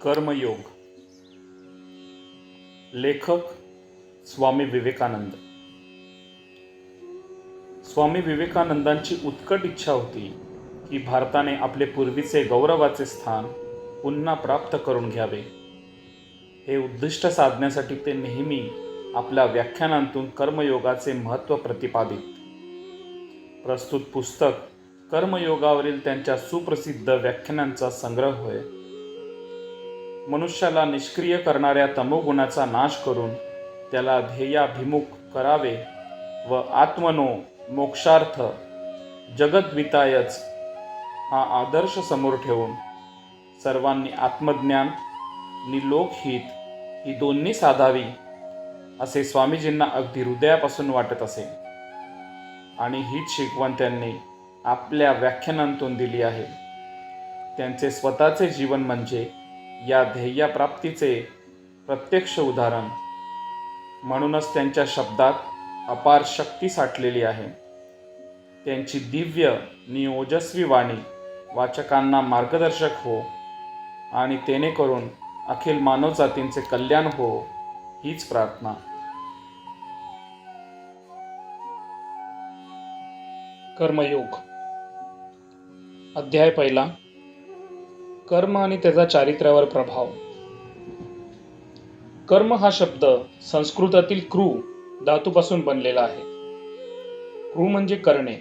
कर्मयोग. लेखक स्वामी विवेकानंद. स्वामी विवेकानंदांची उत्कट इच्छा होती की भारताने आपले पूर्वीचे गौरवाचे स्थान पुन्हा प्राप्त करून घ्यावे. हे उद्दिष्ट साधण्यासाठी ते नेहमी आपल्या व्याख्यानांतून कर्मयोगाचे महत्त्व प्रतिपादित. प्रस्तुत पुस्तक कर्मयोगावरील त्यांच्या सुप्रसिद्ध व्याख्यानांचा संग्रह होय. मनुष्याला निष्क्रिय करणाऱ्या तमोगुणाचा नाश करून त्याला ध्येयाभिमुख करावे व आत्मनो मोक्षार्थ जगद्वितायच हा आदर्श समोर ठेवून सर्वांनी आत्मज्ञान नि लोकहित ही दोन्ही साधावी असे स्वामीजींना अगदी हृदयापासून वाटत असे. आणि हीच शिकवण त्यांनी आपल्या व्याख्यानांतून दिली आहे. त्यांचे स्वतःचे जीवन म्हणजे या ध्येयप्राप्तीचे प्रत्यक्ष उदाहरण. म्हणूनच त्यांच्या शब्दात अपार शक्ती साठलेली आहे. त्यांची दिव्य निओजस्वी वाणी वाचकांना मार्गदर्शक हो आणि तेने करून अखिल मानवजातींचे कल्याण हो, हीच प्रार्थना. कर्मयोग. अध्याय पहिला. कर्म आणि त्याचा चारित्र्यावर प्रभाव. कर्म हा शब्द संस्कृतातील कृ धातूपासून बनलेला आहे. कृ म्हणजे करणे.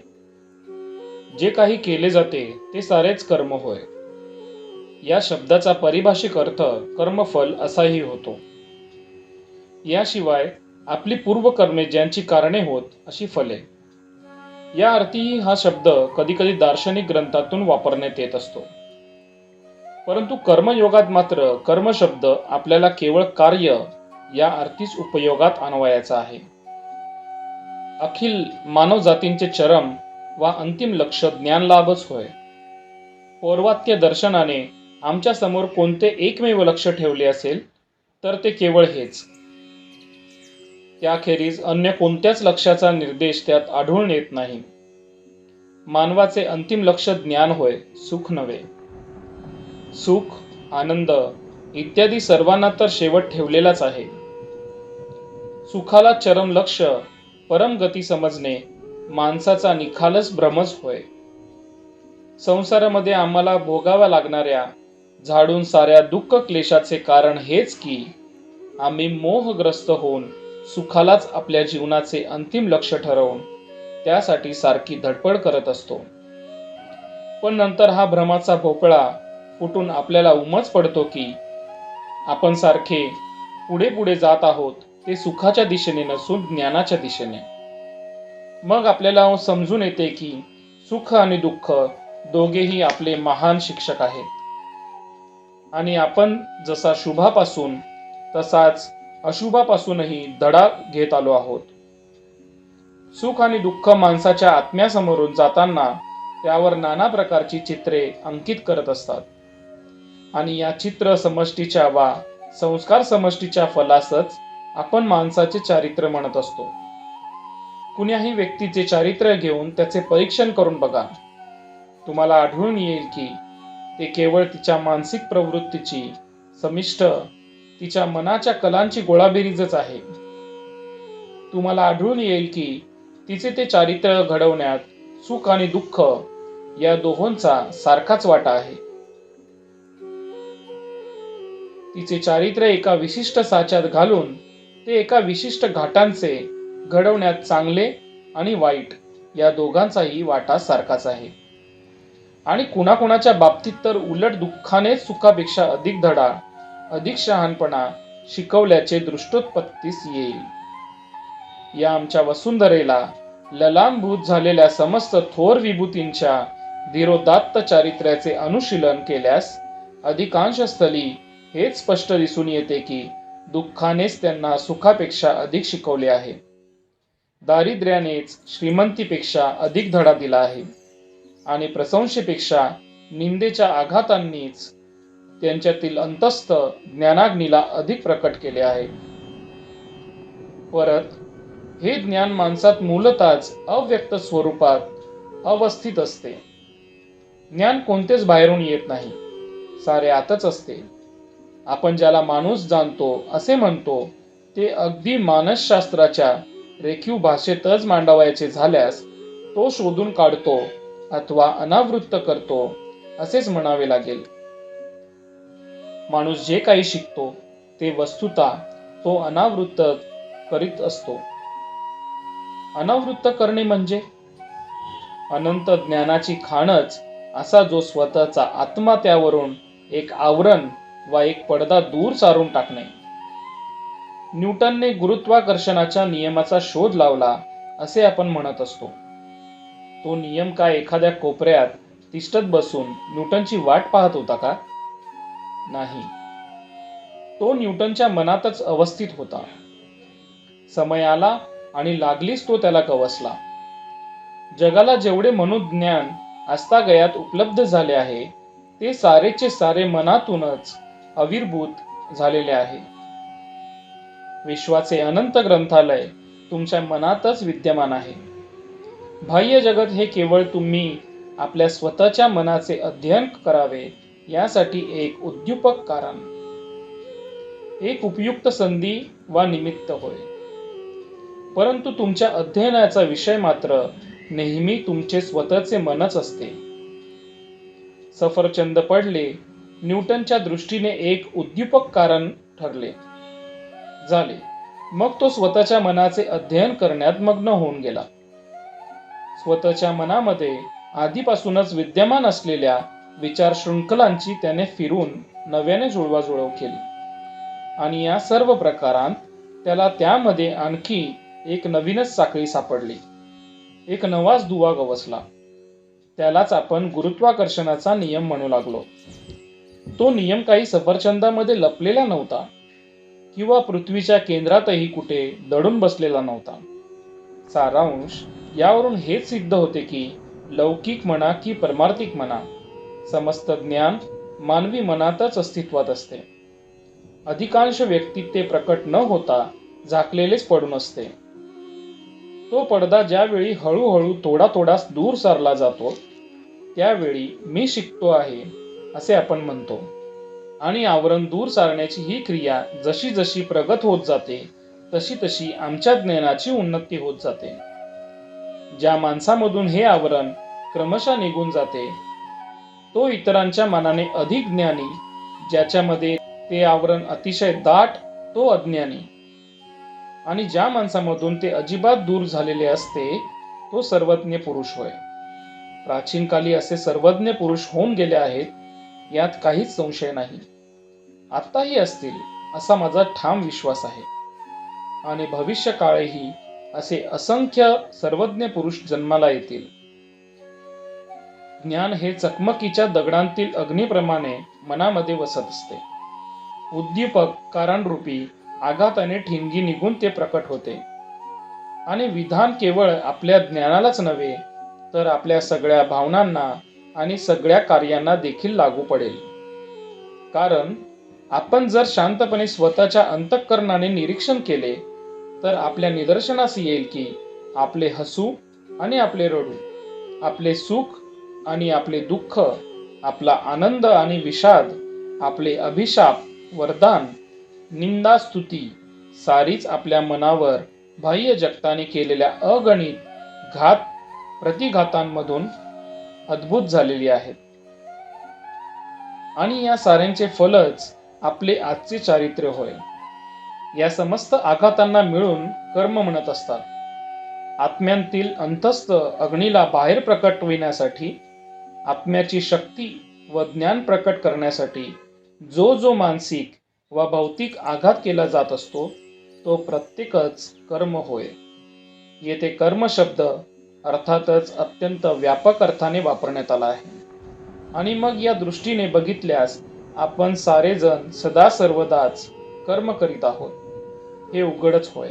जे काही केले जाते ते सारेच कर्म होय. या शब्दाचा पारिभाषिक अर्थ कर्मफल असाही होतो. याशिवाय आपली पूर्वकर्मे ज्यांची कारणे होत अशी फले, या अर्थी हा शब्द कधीकधी दार्शनिक ग्रंथातून वापरण्यात येत असतो. परंतु कर्मयोगात मात्र कर्म शब्द आपल्याला केवळ कार्य या अर्थीच उपयोगात आणवायचा आहे. अखिल मानवजातींचे चरम वा अंतिम लक्ष ज्ञानलाभच होय. पौर्वात्य दर्शनाने आमच्या समोर कोणते एकमेव लक्ष ठेवले असेल तर ते केवळ हेच. त्याखेरीज अन्य कोणत्याच लक्ष्याचा निर्देश त्यात आढळून येत नाही. मानवाचे अंतिम लक्ष ज्ञान होय, सुख नव्हे. सुख, आनंद इत्यादी सर्वांना तर शेवट ठेवलेलाच आहे. सुखाला चरम लक्ष, परम गती समजणे माणसाचा निखालस भ्रमच होय. संसारामध्ये आम्हाला भोगाव्या लागणाऱ्या झाडून साऱ्या दुःख क्लेशाचे कारण हेच की आम्ही मोहग्रस्त होऊन सुखालाच आपल्या जीवनाचे अंतिम लक्ष ठरवून त्यासाठी सारखी धडपड करत असतो. पण नंतर हा भ्रमाचा भोपळा फुटून आपल्याला उमज पडतो की आपण सारखे पुढे पुढे जात आहोत ते सुखाच्या दिशेने नसून ज्ञानाच्या दिशेने. मग आपल्याला समजून येते की सुख आणि दुःख दोघेही आपले महान शिक्षक आहेत आणि आपण जसा शुभापासून तसाच अशुभापासूनही धडा घेत आलो आहोत. सुख आणि दुःख माणसाच्या आत्म्यासमोरून जाताना त्यावर नाना प्रकारची चित्रे अंकित करत असतात आणि या चित्र समष्टीच्या वा संस्कार समष्टीच्या फलासच आपण माणसाचे चारित्र्य म्हणत असतो. कुण्याही व्यक्तीचे चारित्र्य घेऊन त्याचे परीक्षण करून बघा. तुम्हाला आढळून येईल की ते केवळ तिच्या मानसिक प्रवृत्तीची समिष्ट, तिच्या मनाच्या कलांची गोळाबेरीजच आहे. तुम्हाला आढळून येईल की तिचे ते चारित्र्य घडवण्यात सुख आणि दुःख या दोहोंचा सारखाच वाटा आहे. तिचे चारित्र्य एका विशिष्ट साच्यात घालून ते एका विशिष्ट घाटांचे घडवण्यात चांगले आणि वाईट या दोघांचाही वाटा सारखाच आहे. आणि कुणाकुणाच्या बाबतीत तर उलट दुःखाने सुखापेक्षा अधिक धडा, अधिक शहाणपणा शिकवल्याचे दृष्टोत्पत्तीस येईल. या आमच्या वसुंधरेला ललांभूत झालेल्या समस्त थोर विभूतींच्या धीरोदात्त चारित्र्याचे अनुशीलन केल्यास अधिकांश स्थली हेच स्पष्ट दिसून येते की दुःखानेच त्यांना सुखापेक्षा अधिक शिकवले आहे. दारिद्र्यानेच श्रीमंतीपेक्षा अधिक धडा दिला आहे आणि प्रशंसेपेक्षा निंदेच्या आघातांनीच त्यांच्यातील अंतस्थ ज्ञानाग्नीला अधिक प्रकट केले आहे. परत हे ज्ञान माणसात मूलतःच अव्यक्त स्वरूपात अवस्थित असते. ज्ञान कोणतेच बाहेरून येत नाही, सारे आतच असते. आपण ज्याला माणूस जाणतो असे म्हणतो ते अगदी मानसशास्त्राच्या रेखीव भाषेतच मांडवायचे झाल्यास तो शोधून काढतो अथवा अनावृत्त करतो असेच म्हणावे लागेल. माणूस जे काही शिकतो ते वस्तुतः तो अनावृत्त करीत असतो. अनावृत्त करणे म्हणजे अनंत ज्ञानाची खाणच असा जो स्वतःचा आत्मा त्यावरून एक आवरण वा एक पडदा दूर सारून टाकणे. न्यूटनने गुरुत्वाकर्षणाच्या नियमाचा शोध लावला असे आपण म्हणत असतो. तो नियम काय एखाद्या कोपऱ्यात तिष्ठत बसून न्यूटनची वाट पाहत होता का? नाही. तो न्यूटनच्या मनातच अवस्थित होता. समय आला आणि लागलीच तो त्याला गवसला. जगाला जेवढे मनोज्ञान आजतागयात उपलब्ध झाले आहे ते सारेचे सारे मनातूनच आविर्भूत झालेले आहे. विश्वाचे अनंत ग्रंथालय तुमच्या मनातच विद्यमान आहे. बाह्य जगत हे केवळ तुम्ही आपल्या स्वतःच्या मनाचे अध्ययन करावे यासाठी एक उद्दीपक कारण, एक उपयुक्त संधी वा निमित्त होय. परंतु तुमच्या अध्ययनाचा विषय मात्र नेहमी तुमचे स्वतःचे मनच असते. सफरचंद पडले न्यूटनच्या दृष्टीने एक उद्दीपक कारण ठरले. झाले. मग तो स्वतःच्या मनाचे अध्ययन करण्यात मग्न होऊन गेला. स्वतःच्या मनामध्ये आधीपासूनच विद्यमान असलेल्या विचार शृंखलांची त्याने फिरून नव्याने जुळवाजुळव केली आणि या सर्व प्रकारांत त्याला त्यामध्ये आणखी एक नवीनच साखळी सापडली. एक नवाच दुवा गवसला. त्यालाच आपण गुरुत्वाकर्षणाचा नियम म्हणू लागलो. तो नियम काही सफरचंदामध्ये लपलेला नव्हता किंवा पृथ्वीच्या केंद्रातही कुठे दडून बसलेला नव्हता. सारांश यावरून हेच सिद्ध होते की लौकिक म्हणा की परमार्थिक म्हणा, समस्त ज्ञान मानवी मनातच अस्तित्वात असते. अधिकांश व्यक्तीत ते प्रकट न होता झाकलेलेच पडून असते. तो पडदा ज्यावेळी हळूहळू थोडा थोडा दूर सारला जातो त्यावेळी मी शिकतो आहे असे आपण म्हणतो आणि आवरण दूर सारण्याची ही क्रिया जशी जशी प्रगत होत जाते तशी तशी आमच्या ज्ञानाची उन्नती होत जाते. ज्या माणसामधून हे आवरण क्रमशः निघून जाते तो इतरांच्या मानाने अधिक ज्ञानी, ज्याच्यामध्ये ते आवरण अतिशय दाट तो अज्ञानी, आणि ज्या माणसामधून ते अजिबात दूर झालेले असते तो सर्वज्ञ पुरुष होय. प्राचीन काली असे सर्वज्ञ पुरुष होऊन गेले आहेत यात काहीच संशय नाही. आत्ताही असतील असा माझा ठाम विश्वास आहे आणि भविष्य काळेही असे असंख्य सर्वज्ञ पुरुष जन्माला येतील. ज्ञान हे चकमकीच्या दगडांतील अग्नीप्रमाणे मनामध्ये वसत असते. उद्दीपक कारणरूपी आघाताने ठिणगी निघून ते प्रकट होते आणि विधान केवळ आपल्या ज्ञानालाच नव्हे तर आपल्या सगळ्या भावनांना आणि सगळ्या कार्यांना देखील लागू पडेल. कारण आपण जर शांतपणे स्वतःच्या अंतःकरणाने निरीक्षण केले तर आपल्या निदर्शनास येईल की आपले हसू आणि आपले रडू, आपले सुख आणि आपले दुःख, आपला आनंद आणि विषाद, आपले अभिशाप, वरदान, निंदा, स्तुती सारीच आपल्या मनावर बाह्य जगताने केलेल्या अगणित घात प्रतिघातांमधून अद्भुत झालेली आहेत. आणि या साऱ्यांचे फलच आपले आजचे चारित्र्य होय. या समस्त आघातांना मिळून कर्म म्हणत असतात. आत्म्यांतील अंतस्थ अग्नीला बाहेर प्रकटविण्यासाठी, आत्म्याची शक्ती व ज्ञान प्रकट करण्यासाठी जो जो मानसिक व भौतिक आघात केला जात असतो तो प्रत्येकच कर्म होय. येथे कर्म शब्द अर्थातच अत्यंत व्यापक अर्थाने वापरण्यात आला आहे. आणि मग या दृष्टीने बघितल्यास आपण सारेजण सदा सर्वदाच कर्म करीत आहोत हे उघडच होय.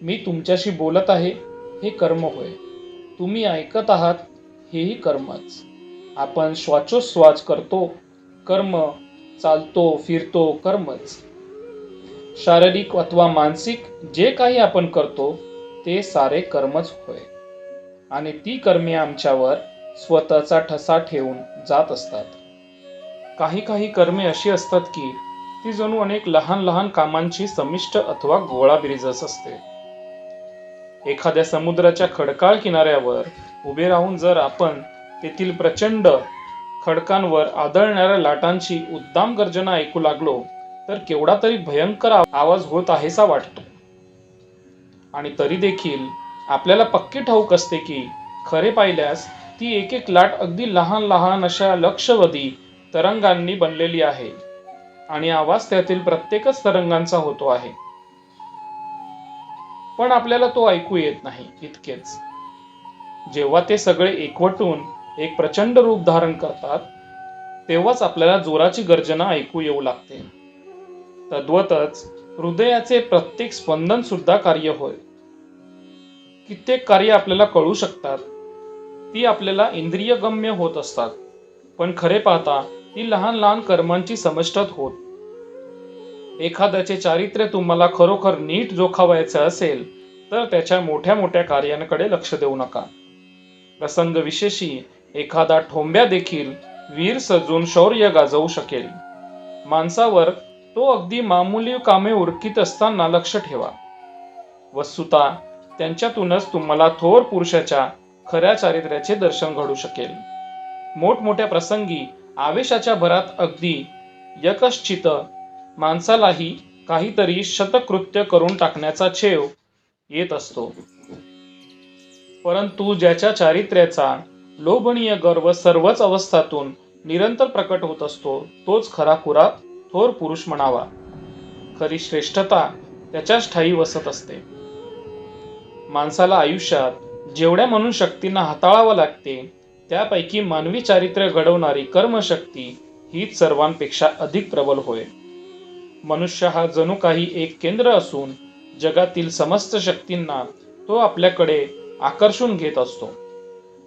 मी तुमच्याशी बोलत आहे हे कर्म होय. तुम्ही ऐकत आहात हेही कर्मच. आपण श्वासोच्छ्वास करतो कर्म, चालतो फिरतो कर्मच. शारीरिक अथवा मानसिक जे काही आपण करतो ते सारे कर्मच होय. आणि ती कर्मे आमच्यावर स्वतःचा ठसा ठेवून जात असतात. काही काही कर्मे अशी असतात की ती जणू अनेक लहान लहान कामांची समिष्ट अथवा गोळाबेरीजच असते. एखाद्या समुद्राच्या खडकाळ किनाऱ्यावर उभे राहून जर आपण तेथील प्रचंड खडकांवर आदळणाऱ्या लाटांची उद्दाम गर्जना ऐकू लागलो तर केवढा तरी भयंकर आवाज होत आहेसा वाटतो. आणि तरी देखील आपल्याला पक्की ठाऊक असते की खरे पाहिल्यास ती एक एक लाट अगदी लहान लहान अशा लक्षवधी तरंगांनी बनलेली आहे आणि आवाज त्यातील प्रत्येकच तरंगांचा होतो आहे. पण आपल्याला तो ऐकू येत नाही इतकेच. जेव्हा ते सगळे एकवटून एक प्रचंड रूप धारण करतात तेव्हाच आपल्याला जोराची गर्जना ऐकू येऊ लागते. तद्वतच हृदयाचे प्रत्येक स्पंदन सुद्धा कार्य होय. कित्येक कार्य आपल्याला कळू शकतात, ती आपल्याला इंद्रियगम्य होत असतात, पण खरे पाहता ती लहान लहान कर्मांची समष्टत होत. एखाद्याचे चारित्र्य तुम्हाला खरोखर नीट जोखावायचे असेल तर त्याच्या मोठ्या मोठ्या कार्यांकडे लक्ष देऊ नका. प्रसंग विशेषी एखादा ठोंब्या देखील वीर सजून शौर्य गाजवू शकेल. माणसावर तो अगदी मामूली कामे उरकीत असताना लक्ष ठेवा. वस्तुतः त्यांच्यातूनच तुम्हाला थोर पुरुषाच्या खऱ्या चारित्र्याचे दर्शन घडू शकेल. मोठमोठ्या प्रसंगी आवेशाच्या भरात अगदी यकश्चित माणसालाही काहीतरी शतकृत्य करून टाकण्याचा छेव येत असतो. परंतु ज्याच्या चारित्र्याचा लोभनीय गर्व सर्वच अवस्थातून निरंतर प्रकट होत असतो तोच खराखुरा थोर पुरुष म्हणावा. खरी श्रेष्ठता त्याच्याच ठायी वसत असते. माणसाला आयुष्यात जेवढ्या म्हणून शक्तींना हाताळावं लागते त्यापैकी मानवी चारित्र्य घडवणारी कर्मशक्ती हीच सर्वांपेक्षा अधिक प्रबल होय. मनुष्य हा जणू काही एक केंद्र असून जगातील समस्त शक्तींना तो आपल्याकडे आकर्षून घेत असतो.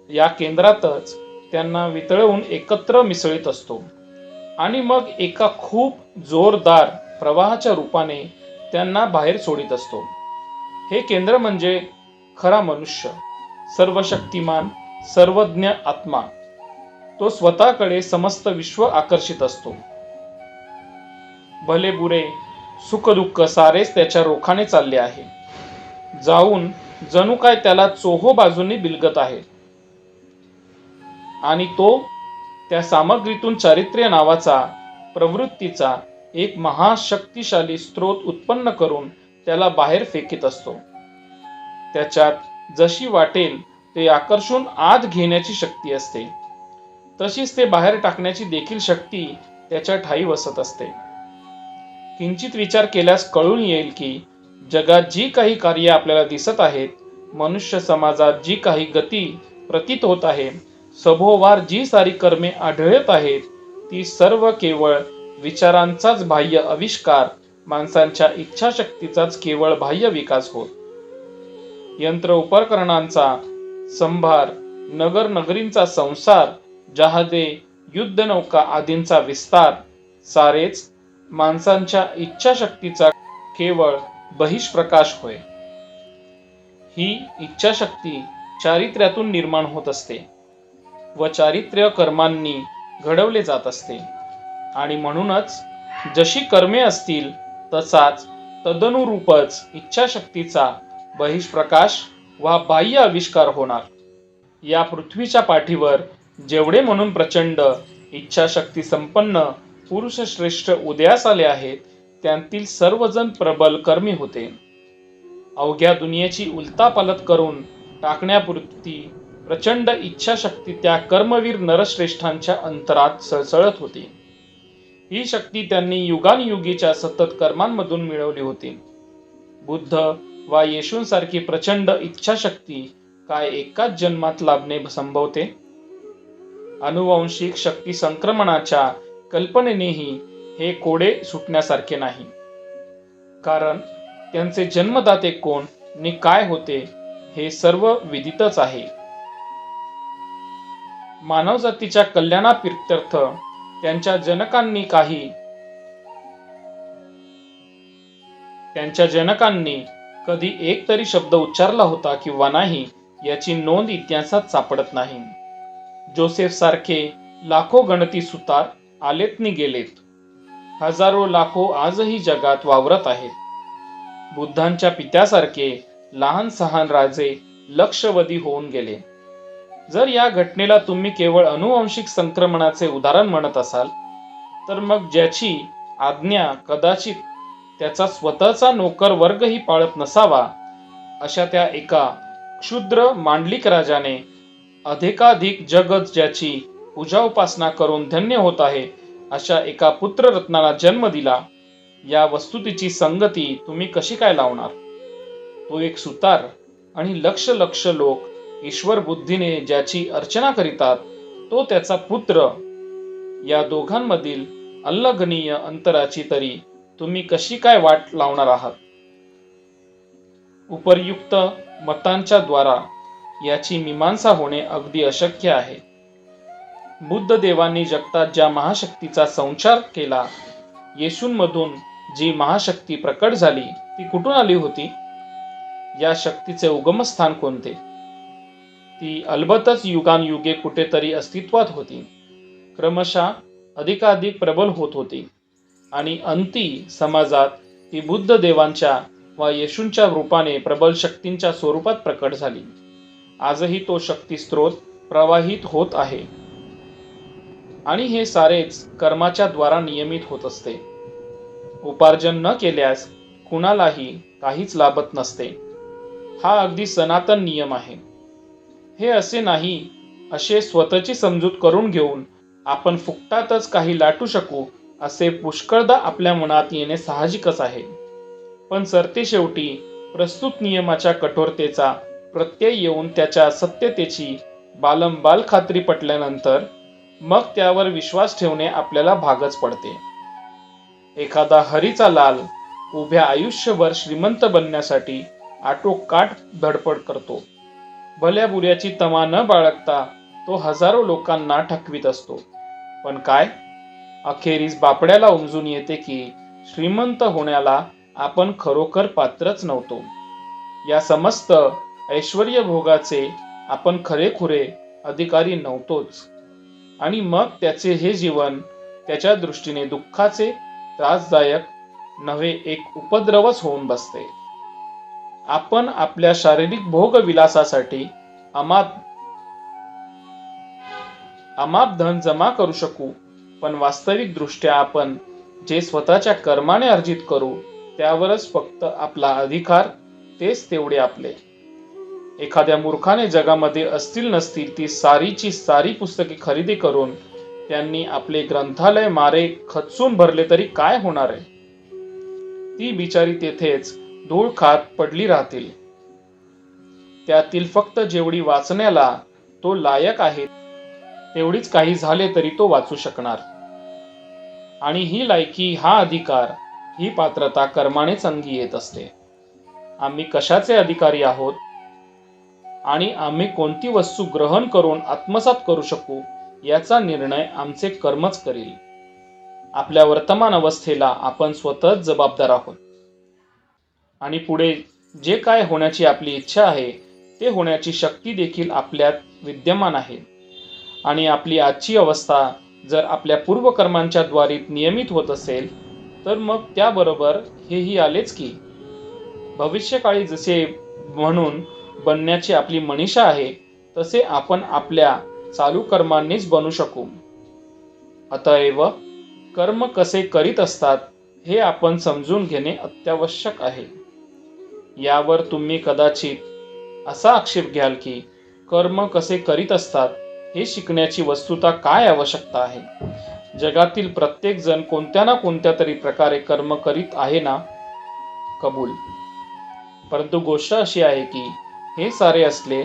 या केंद्रातच त्यांना वितळवून एकत्र मिसळीत असतो आणि मग एका खूप जोरदार प्रवाहाच्या रूपाने त्यांना बाहेर सोडित असतो. हे केंद्र म्हणजे खरा मनुष्य, सर्वशक्तिमान, सर्वज्ञ आत्मा. तो स्वतःकडे समस्त विश्व आकर्षित असतो. भले बुरे, सुख दुःख सारेच त्याच्या रोखाने चालले आहे. जाऊन जणू काय त्याला चोहो बाजूंनी बिलगत आहे. आणि तो त्या सामग्रीतून चारित्र्य नावाचा प्रवृत्तीचा एक महाशक्तिशाली स्रोत उत्पन्न करून त्याला बाहेर फेकीत असतो. त्याच्यात जशी वाटेल ते आकर्षून आत घेण्याची शक्ती असते, तशीच ते बाहेर टाकण्याची देखील शक्ती त्याच्या ठायी वसत असते. किंचित विचार केल्यास कळून येईल की जगात जी काही कार्ये आपल्याला दिसत आहेत, मनुष्य समाजात जी काही गती प्रतीत होत आहे, सभोवार जी सारी कर्मे आढळत आहेत, ती सर्व केवळ विचारांचाच बाह्य आविष्कार, माणसांच्या इच्छाशक्तीचाच केवळ बाह्य विकास होत. यंत्र उपकरणांचा संभार, नगर नगरींचा संसार, जहाजे, युद्धनौका आदींचा विस्तार सारेच माणसांच्या इच्छाशक्तीचा केवळ बहिष्प्रकाश होय. ही इच्छाशक्ती चारित्र्यातून निर्माण होत असते व चारित्र्य कर्मांनी घडवले जात असते. आणि म्हणूनच जशी कर्मे असतील तसाच तदनुरूपच इच्छाशक्तीचा बहिष्प्रकाश वा बाह्य आविष्कार होणार. या पृथ्वीच्या पाठीवर जेवढे म्हणून प्रचंड इच्छाशक्ती संपन्न पुरुषश्रेष्ठ उदयास आले आहेत, त्यांतील सर्वजण प्रबल कर्मी होते. अवघ्या दुनियेची उलतापालत करून टाकण्यापुरती प्रचंड इच्छाशक्ती त्या कर्मवीर नरश्रेष्ठांच्या अंतरात सळसळत होती. ही शक्ती त्यांनी युगानुयुगीच्या सतत कर्मांमधून मिळवली होती. बुद्ध वा येशूंसारखी प्रचंड इच्छाशक्ती काय एकाच जन्मात लाभणे संभवते? अनुवांशिक शक्ती संक्रमणाच्या कल्पनेनेही हे कोडे सुटण्यासारखे नाही. कारण त्यांचे जन्मदाते कोण आणि काय होते हे सर्व विदितच आहे. मानवजातीच्या कल्याणाप्रित्यर्थ त्यांच्या जनकांनी कधी एक तरी शब्द उच्चारला होता किंवा नाही याची नोंद इतिहासात सापडत नाही. जोसेफ सारखे लाखो गणती सुतार आलेत नि गेलेत, हजारो लाखो आजही जगात वावरत आहेत. बुद्धांच्या पित्यासारखे लहान सहान राजे लक्षवधी होऊन गेले. जर या घटनेला तुम्ही केवळ अनुवांशिक संक्रमणाचे उदाहरण म्हणत असाल, तर मग ज्याची आज्ञा कदाचित त्याचा स्वतःचा नोकर वर्गही पाळत नसावा, अशा त्या एका क्षुद्र मांडलिक राजाने अधिकाधिक जग ज्याची पूजा उपासना करून धन्य होत आहे, अशा एका पुत्ररत्नाला जन्म दिला. या वस्तुतेची संगती तुम्ही कशी काय लावणार? तो एक सुतार आणि लक्ष लक्ष लोक ईश्वर बुद्धीने ज्याची अर्चना करीतात, तो त्याचा पुत्र. या दोघांमधील अल्लघनीय अंतराची तरी तुम्ही कशी काय वाट लावणार आहात? उपर्युक्त मतांच्या द्वारा याची मीमांसा होणे अगदी अशक्य आहे. बुद्ध देवांनी जगतात ज्या महाशक्तीचा संचार केला, येशूंमधून जी महाशक्ती प्रकट झाली, ती कुठून आली होती? या शक्तीचे उगमस्थान कोणते? ती अलबतच युगानयुगे कुठेतरी अस्तित्वात होती. क्रमशः अधिकाधिक प्रबल होत होती आणि अंती समाजात ती बुद्ध देवांच्या व येशूंच्या रूपाने प्रबल शक्तींच्या स्वरूपात प्रकट झाली. आजही तो शक्ती स्रोत प्रवाहित होत आहे आणि हे सारेच कर्माच्या द्वारा नियमित होत असते. उपार्जन न केल्यास कुणालाही काहीच लाभत नसते. हा अगदी सनातन नियम आहे. हे असे नाही असे स्वतःची समजूत करून घेऊन आपण फुकटातच काही लाटू शकू असे पुष्कळदा आपल्या मनात येणे साहजिकच आहे. पण सरतेशेवटी प्रस्तुत नियमाच्या कठोरतेचा प्रत्यय येऊन त्याच्या सत्यतेची बालंबाल खात्री पटल्यानंतर मग त्यावर विश्वास ठेवणे आपल्याला भागच पडते. एखादा हरीचा लाल उभ्या आयुष्यभर श्रीमंत बनण्यासाठी आटोकाट धडपड करतो. भल्या बुऱ्याची तमा न बाळगता तो हजारो लोकांना ठकवीत असतो. पण काय, अखेरीस बापड्याला उमजून येते की श्रीमंत होण्याला आपण खरोखर पात्रच नव्हतो. या समस्त ऐश्वर्य भोगाचे आपण खरेखुरे अधिकारी नव्हतोच. आणि मग त्याचे हे जीवन त्याच्या दृष्टीने दुःखाचे, त्रासदायक नव्हे एक उपद्रवच होऊन बसते. आपण आपल्या शारीरिक भोगविलासासाठी अमाप धन जमा करू शकू, पण वास्तविक दृष्ट्या आपण जे स्वतःच्या कर्माने अर्जित करू त्यावरच फक्त आपला अधिकार, तेच तेवढे आपले. एखाद्या मूर्खाने जगामध्ये असतील नसतील ती सारीची सारी पुस्तके खरेदी करून त्यांनी आपले ग्रंथालय मारे खचून भरले तरी काय होणार आहे? ती बिचारी तेथेच धूळ खात पडली राहतील. त्यातील फक्त जेवढी वाचण्याला तो लायक आहे तेवढीच काही झाले तरी तो वाचू शकणार. आणि ही लायकी, हा अधिकार, ही पात्रता कर्मानेच अंगी येत असते. आम्ही कशाचे अधिकारी आहोत आणि आम्ही कोणती वस्तू ग्रहण करून आत्मसात करू शकू याचा निर्णय आमचे कर्मच करील. आपल्या वर्तमान अवस्थेला आपण स्वतःच जबाबदार आहोत आणि पुढे जे काय होण्याची आपली इच्छा आहे ते होण्याची शक्ती देखील आपल्यात विद्यमान आहे. आणि आपली आजची अवस्था जर आपल्या पूर्वकर्मांच्या द्वारीत नियमित होत असेल तर मग त्याबरोबर हेही आलेच की भविष्यकाळी जसे म्हणून बनण्याची आपली मनीषा आहे तसे आपण आपल्या चालू कर्मांनीच बनू शकू. अतएव कर्म कसे करीत असतात हे आपण समजून घेणे अत्यावश्यक आहे. यावर तुम्ही कदाचित असा आक्षेप घ्याल की कर्म कसे करीत असतात हे शिकण्याची वस्तुतः काय आवश्यकता आहे? जगातील प्रत्येक जण कोणत्या ना कोणत्या तरी प्रकारे कर्म करीत आहे ना? कबूल. परंतु गोष्ट अशी आहे की हे सारे असले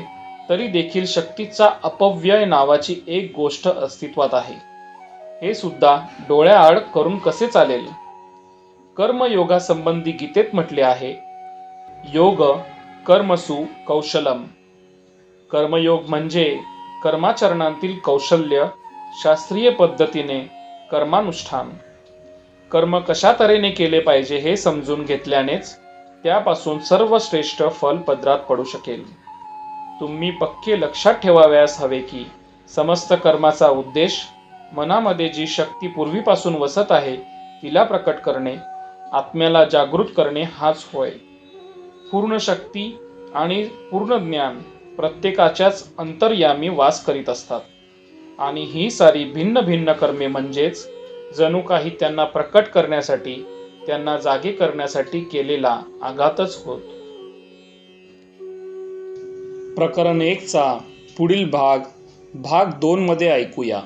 तरी देखील शक्तीचा अपव्यय नावाची एक गोष्ट अस्तित्वात आहे. हे सुद्धा डोळ्याआड करून कसे चालेल? कर्मयोगासंबंधी गीतेत म्हटले आहे, योग कर्मसु कौशलम. कर्मयोग म्हणजे कर्माचरणातील कौशल्य, शास्त्रीय पद्धतीने कर्मानुष्ठान. कर्म कशा तऱ्हेने केले पाहिजे हे समजून घेतल्यानेच त्यापासून सर्वश्रेष्ठ फल पदरात पडू शकेल. तुम्ही पक्के लक्षात ठेवावयास हवे की समस्त कर्माचा उद्देश मनामध्ये जी शक्ती पूर्वीपासून वसत आहे तिला प्रकट करणे, आत्म्याला जागृत करणे हाच होय. पूर्ण शक्ती आणि पूर्ण ज्ञान प्रत्येकाच्याच अंतर्यामी वास करीत असतात आणि ही सारी भिन्न भिन्न कर्मे म्हणजेच जणू काही त्यांना प्रकट करण्यासाठी, त्यांना जागे करण्यासाठी केलेला आघातच होत. प्रकरण 1 चा पुढील भाग 2 मध्ये ऐकूया.